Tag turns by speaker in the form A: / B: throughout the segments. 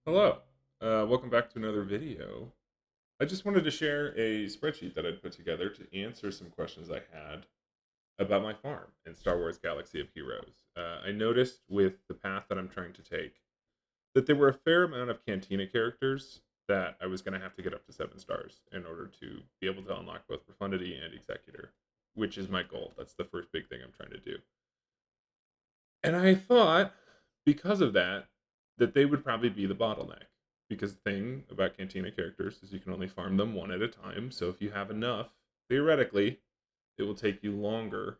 A: Hello, welcome back to another video. I just wanted to share a spreadsheet that I'd put together to answer some questions I had about my farm in Star Wars Galaxy of Heroes. I noticed with the path that I'm trying to take that there were a fair amount of Cantina characters that I was going to have to get up to 7 stars in order to be able to unlock both Profundity and Executor, which is my goal. That's the first big thing I'm trying to do. And I thought, because of that, that they would probably be the bottleneck. Because the thing about Cantina characters is you can only farm them one at a time. So if you have enough, theoretically, it will take you longer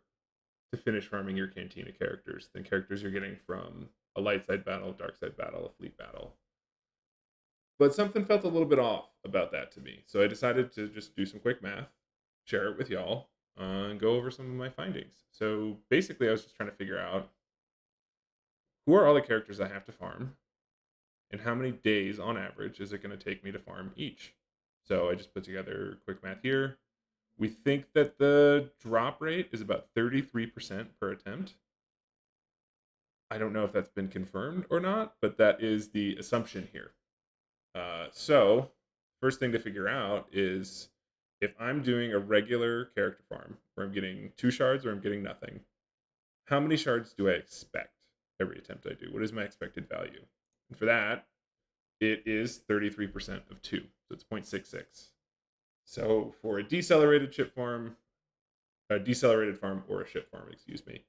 A: to finish farming your Cantina characters than characters you're getting from a light side battle, dark side battle, a fleet battle. But something felt a little bit off about that to me. So I decided to just do some quick math, share it with y'all, and go over some of my findings. So basically, I was just trying to figure out who are all the characters I have to farm, and how many days on average is it going to take me to farm each. So I just put together quick math here. We think that the drop rate is about 33% per attempt. I don't know if that's been confirmed or not, but that is the assumption here. So, first thing to figure out is if I'm doing a regular character farm where I'm getting 2 shards or I'm getting nothing, how many shards do I expect every attempt I do? What is my expected value? And for that, it is 33% of 2, so it's 0.66. So for a decelerated farm or a ship farm, excuse me,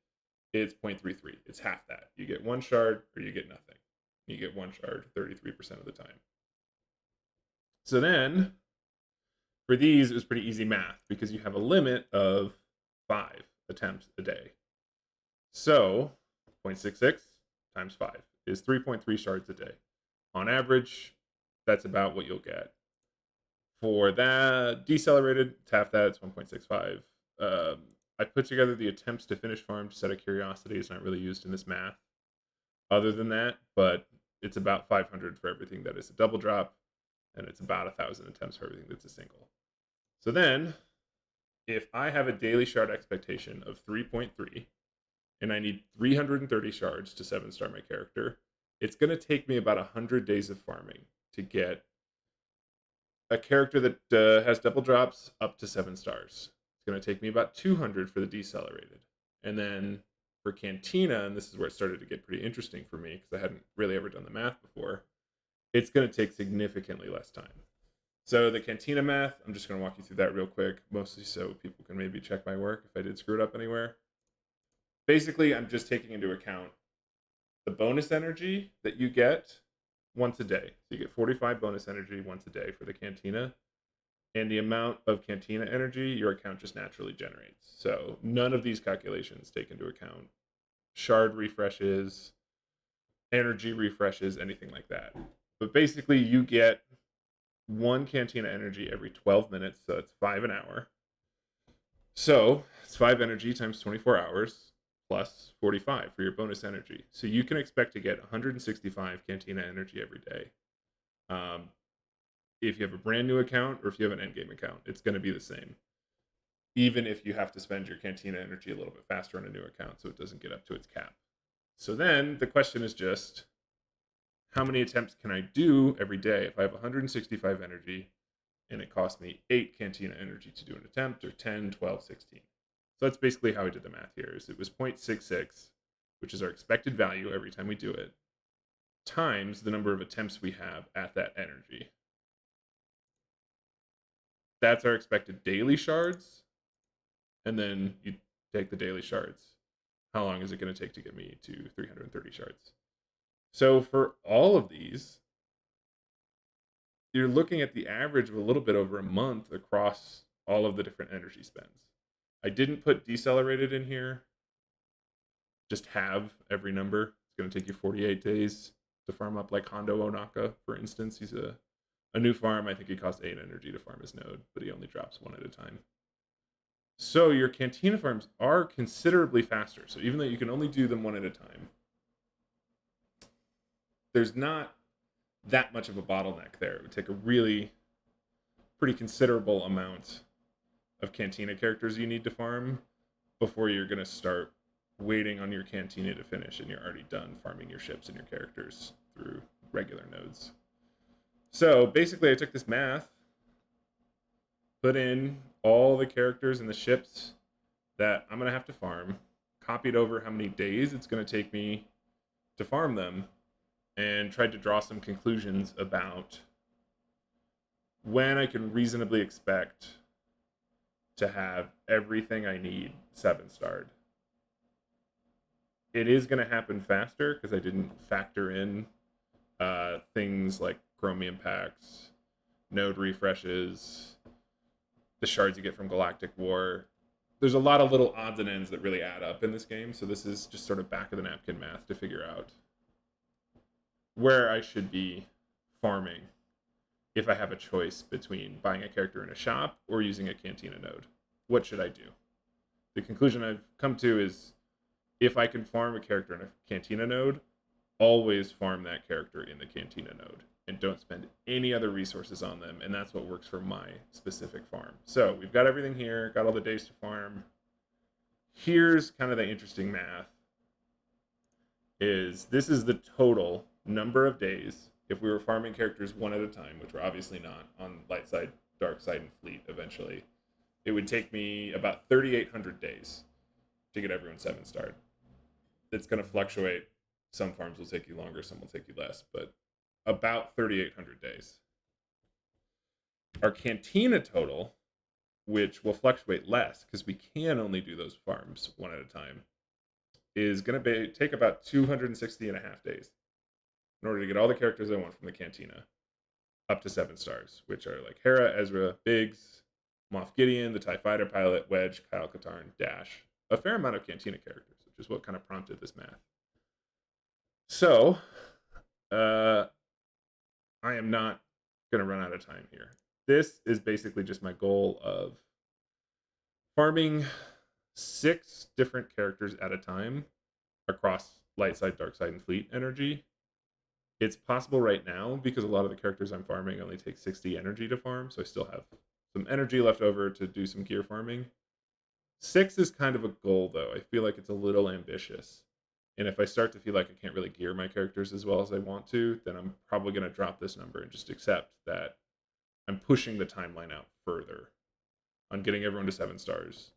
A: it's 0.33. It's half that. You get 1 shard or you get nothing. You get 1 shard 33% of the time. So then for these, it was pretty easy math because you have a limit of 5 attempts a day. So 0.66 times 5 is 3.3 shards a day. On average, that's about what you'll get. For that decelerated, it's half that, it's 1.65. I put together the attempts to finish farm just out of curiosity. It's not really used in this math other than that, but it's about 500 for everything that is a double drop, and it's about 1,000 attempts for everything that's a single. So then, if I have a daily shard expectation of 3.3, and I need 330 shards to 7-star my character, it's going to take me about 100 days of farming to get a character that has double drops up to 7 stars. It's going to take me about 200 for the decelerated. And then for Cantina, and this is where it started to get pretty interesting for me because I hadn't really ever done the math before, it's going to take significantly less time. So the Cantina math, I'm just going to walk you through that real quick, mostly so people can maybe check my work if I did screw it up anywhere. Basically, I'm just taking into account the bonus energy that you get once a day. So you get 45 bonus energy once a day for the Cantina, and the amount of Cantina energy your account just naturally generates. So none of these calculations take into account shard refreshes, energy refreshes, anything like that. But basically, you get 1 Cantina energy every 12 minutes, so it's 5 an hour. So it's 5 energy times 24 hours plus 45 for your bonus energy. So you can expect to get 165 Cantina energy every day. If you have a brand new account or if you have an endgame account, it's going to be the same. Even if you have to spend your Cantina energy a little bit faster on a new account so it doesn't get up to its cap. So then the question is just how many attempts can I do every day if I have 165 energy and it costs me 8 Cantina energy to do an attempt, or 10, 12, 16. So that's basically how I did the math here. Is it was 0.66, which is our expected value every time we do it, times the number of attempts we have at that energy. That's our expected daily shards, and then you take the daily shards. How long is it going to take to get me to 330 shards? So for all of these, you're looking at the average of a little bit over a month across all of the different energy spends. I didn't put decelerated in here. Just have every number. It's going to take you 48 days to farm up like Hondo Onaka, for instance. He's a new farm. I think he costs 8 energy to farm his node, but he only drops 1 at a time. So your Cantina farms are considerably faster. So even though you can only do them 1 at a time, there's not that much of a bottleneck there. It would take a really pretty considerable amount of Cantina characters you need to farm before you're going to start waiting on your Cantina to finish and you're already done farming your ships and your characters through regular nodes. So basically, I took this math, put in all the characters and the ships that I'm going to have to farm, copied over how many days it's going to take me to farm them, and tried to draw some conclusions about when I can reasonably expect to have everything I need 7-starred. It is going to happen faster because I didn't factor in things like chromium packs, node refreshes, the shards you get from Galactic War. There's a lot of little odds and ends that really add up in this game, so this is just sort of back of the napkin math to figure out where I should be farming if I have a choice between buying a character in a shop or using a Cantina node. What should I do? The conclusion I've come to is if I can farm a character in a Cantina node, always farm that character in the Cantina node and don't spend any other resources on them, and that's what works for my specific farm. So we've got everything here, got all the days to farm. Here's kind of the interesting math. This is the total number of days if we were farming characters one at a time, which we're obviously not on light side, dark side, and fleet eventually. It would take me about 3,800 days to get everyone 7-starred. It's going to fluctuate. Some farms will take you longer, some will take you less, but about 3,800 days. Our Cantina total, which will fluctuate less because we can only do those farms one at a time, is going to take about 260 and a half days in order to get all the characters I want from the Cantina up to 7 stars, which are like Hera, Ezra, Biggs, Moff Gideon, the TIE Fighter Pilot, Wedge, Kyle Katarn, Dash. A fair amount of Cantina characters, which is what kind of prompted this math. So, I am not going to run out of time here. This is basically just my goal of farming 6 different characters at a time across light side, dark side, and fleet energy. It's possible right now because a lot of the characters I'm farming only take 60 energy to farm, so I still have some energy left over to do some gear farming. 6 is kind of a goal, though. I feel like it's a little ambitious. And if I start to feel like I can't really gear my characters as well as I want to, then I'm probably going to drop this number and just accept that I'm pushing the timeline out further on getting everyone to 7 stars.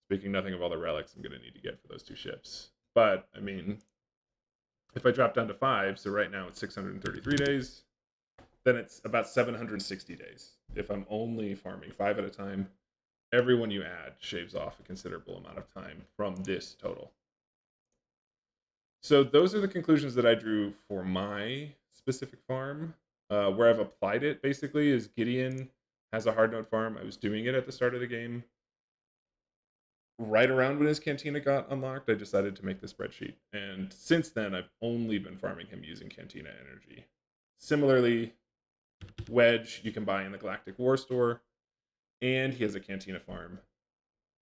A: Speaking nothing of all the relics I'm going to need to get for those 2 ships. But, I mean, if I drop down to 5, so right now it's 633 days, then it's about 760 days. If I'm only farming 5 at a time, everyone you add shaves off a considerable amount of time from this total. So those are the conclusions that I drew for my specific farm. Where I've applied it, basically, is Gideon has a hard node farm. I was doing it at the start of the game. Right around when his Cantina got unlocked, I decided to make the spreadsheet. And since then, I've only been farming him using Cantina energy. Similarly, Wedge, you can buy in the Galactic War store, and he has a Cantina farm.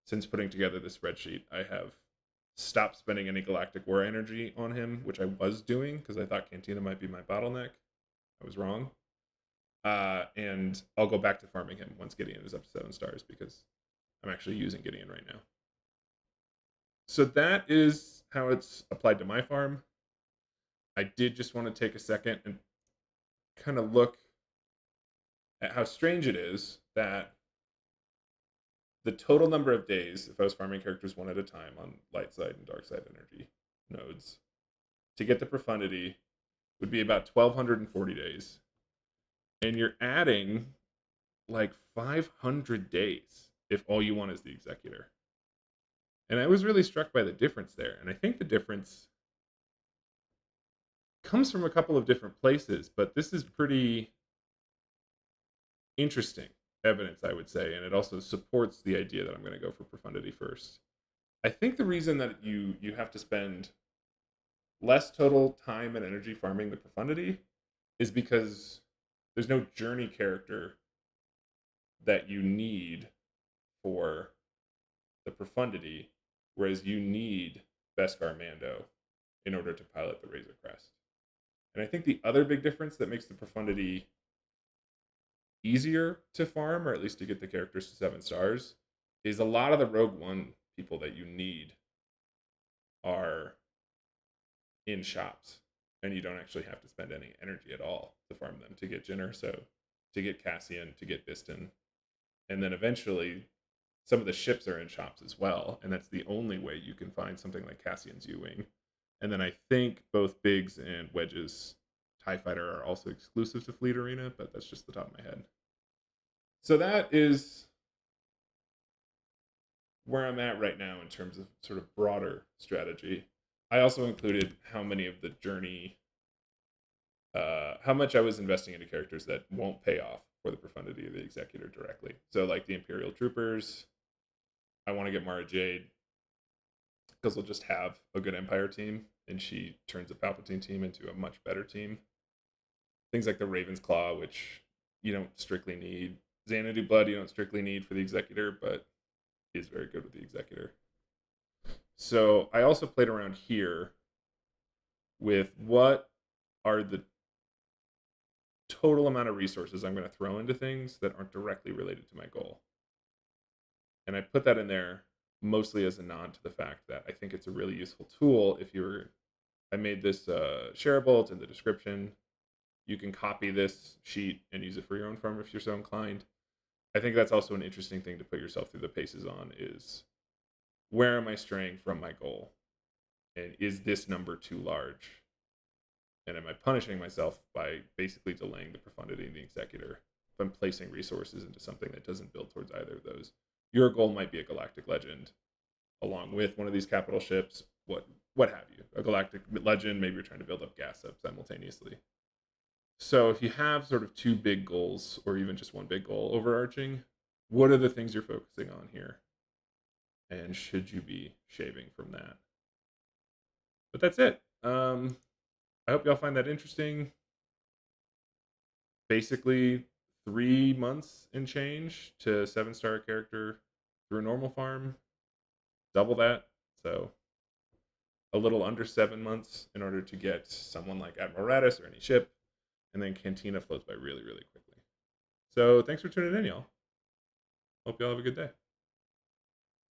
A: Since putting together the spreadsheet, I have stopped spending any Galactic War energy on him, which I was doing because I thought Cantina might be my bottleneck. I was wrong. And I'll go back to farming him once Gideon is up to 7 stars because I'm actually using Gideon right now. So that is how it's applied to my farm. I did just want to take a second and kind of look at how strange it is that the total number of days, if I was farming characters one at a time on light side and dark side energy nodes, to get the profundity would be about 1,240 days. And you're adding like 500 days if all you want is the Executor. And I was really struck by the difference there. And I think the difference comes from a couple of different places, but this is pretty interesting evidence, I would say, and it also supports the idea that I'm going to go for profundity first. I think the reason that you have to spend less total time and energy farming the profundity is because there's no journey character that you need for the profundity, whereas you need Beskar Mando in order to pilot the Razor Crest. And I think the other big difference that makes the profundity easier to farm, or at least to get the characters to 7 stars, is a lot of the Rogue One people that you need are in shops. and you don't actually have to spend any energy at all to farm them to get Jinner. So to get Cassian, to get Biston, and then eventually some of the ships are in shops as well, and that's the only way you can find something like Cassian's U-Wing. And then I think both Biggs and Wedge's TIE Fighter are also exclusive to Fleet Arena, but that's just the top of my head. So that is where I'm at right now in terms of sort of broader strategy. I also included how many of the journey, how much I was investing into characters that won't pay off for the profundity of the Executor directly. So like the Imperial Troopers, I want to get Mara Jade because we'll just have a good Empire team, and she turns a Palpatine team into a much better team. Things like the Raven's Claw, which you don't strictly need. Xanadu Blood, you don't strictly need for the Executor, but is very good with the Executor. So I also played around here with what are the total amount of resources I'm going to throw into things that aren't directly related to my goal. And I put that in there mostly as a nod to the fact that I think it's a really useful tool if you're. I made this shareable, it's in the description. You can copy this sheet and use it for your own farm if you're so inclined. I think that's also an interesting thing to put yourself through the paces on is where am I straying from my goal? And is this number too large? And am I punishing myself by basically delaying the profundity in the Executor if I'm placing resources into something that doesn't build towards either of those? Your goal might be a galactic legend along with one of these capital ships, what have you. A galactic legend, maybe you're trying to build up gas up simultaneously. So if you have sort of two big goals or even just one big goal overarching, what are the things you're focusing on here? And should you be shaving from that? But that's it. I hope y'all find that interesting. Basically, 3 months and change to 7-star character through a normal farm. Double that. So a little under 7 months in order to get someone like Admiral Radis or any ship. And then Cantina floats by really, really quickly. So thanks for tuning in, y'all. Hope y'all have a good day.